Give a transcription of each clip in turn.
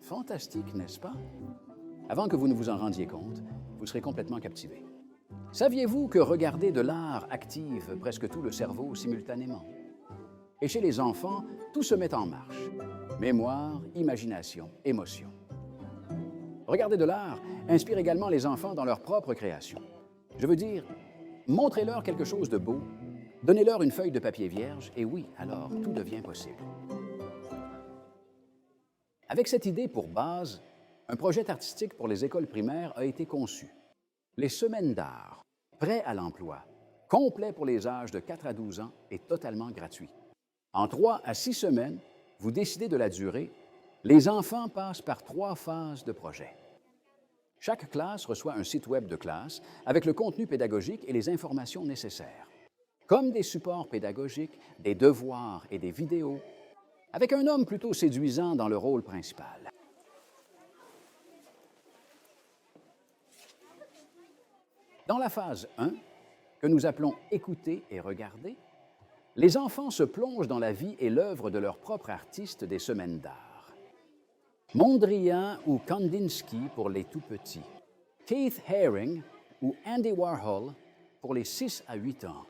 Fantastique, n'est-ce pas? Avant que vous ne vous en rendiez compte, vous serez complètement captivé. Saviez-vous que regarder de l'art active presque tout le cerveau simultanément? Et chez les enfants, tout se met en marche. Mémoire, imagination, émotion. Regarder de l'art inspire également les enfants dans leur propre création. Je veux dire, montrez-leur quelque chose de beau, donnez-leur une feuille de papier vierge, et oui, alors tout devient possible. Avec cette idée pour base, un projet artistique pour les écoles primaires a été conçu. Les semaines d'art, prêts à l'emploi, complet pour les âges de 4 à 12 ans et totalement gratuit. En 3 à 6 semaines, vous décidez de la durée, les enfants passent par 3 phases de projet. Chaque classe reçoit un site web de classe avec le contenu pédagogique et les informations nécessaires, comme des supports pédagogiques, des devoirs et des vidéos, avec un homme plutôt séduisant dans le rôle principal. Dans la phase 1, que nous appelons « Écouter et regarder », les enfants se plongent dans la vie et l'œuvre de leur propre artiste des semaines d'art. Mondrian ou Kandinsky pour les tout-petits, Keith Haring ou Andy Warhol pour les 6 à 8 ans,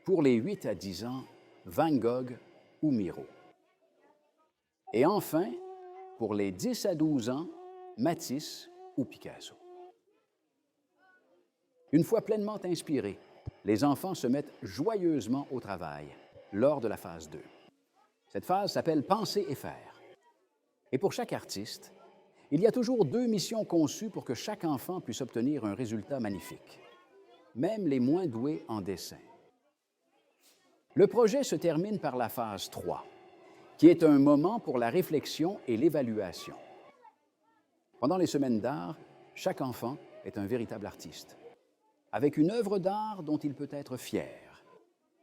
pour les 8 à 10 ans, Van Gogh ou Miro. Et enfin, pour les 10 à 12 ans, Matisse ou Picasso. Une fois pleinement inspirés, les enfants se mettent joyeusement au travail lors de la phase 2. Cette phase s'appelle « Penser et faire ». Et pour chaque artiste, il y a toujours 2 missions conçues pour que chaque enfant puisse obtenir un résultat magnifique, même les moins doués en dessin. Le projet se termine par la phase 3, qui est un moment pour la réflexion et l'évaluation. Pendant les semaines d'art, chaque enfant est un véritable artiste, avec une œuvre d'art dont il peut être fier,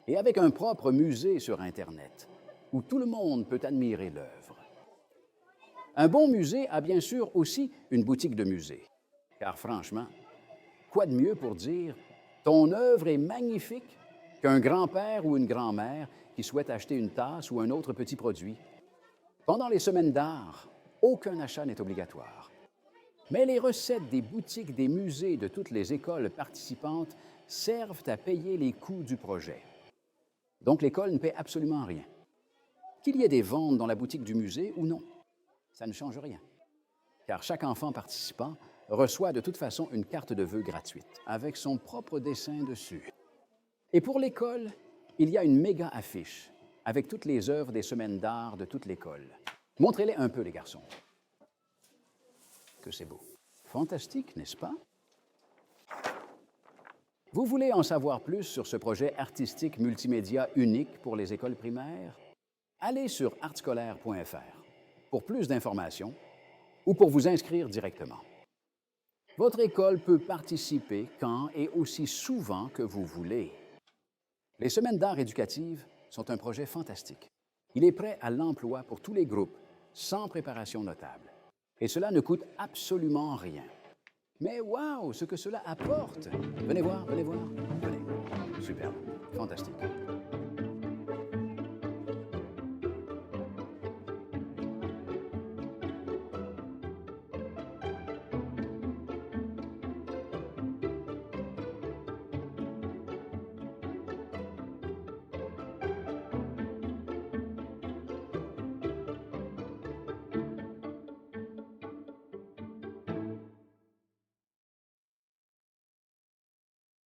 et avec un propre musée sur Internet, où tout le monde peut admirer l'œuvre. Un bon musée a bien sûr aussi une boutique de musée, car franchement, quoi de mieux pour dire « ton œuvre est magnifique » qu'un grand-père ou une grand-mère qui souhaite acheter une tasse ou un autre petit produit. Pendant les semaines d'art, aucun achat n'est obligatoire. Mais les recettes des boutiques des musées de toutes les écoles participantes servent à payer les coûts du projet. Donc l'école ne paie absolument rien. Qu'il y ait des ventes dans la boutique du musée ou non, ça ne change rien. Car chaque enfant participant reçoit de toute façon une carte de vœux gratuite, avec son propre dessin dessus. Et pour l'école, il y a une méga affiche avec toutes les œuvres des semaines d'art de toute l'école. Montrez-les un peu, les garçons. Que c'est beau. Fantastique, n'est-ce pas? Vous voulez en savoir plus sur ce projet artistique multimédia unique pour les écoles primaires? Allez sur artscolaire.fr pour plus d'informations ou pour vous inscrire directement. Votre école peut participer quand et aussi souvent que vous voulez. Les semaines d'art éducatives sont un projet fantastique. Il est prêt à l'emploi pour tous les groupes, sans préparation notable. Et cela ne coûte absolument rien. Mais waouh, ce que cela apporte! Venez voir, venez voir, venez. Superbe, fantastique.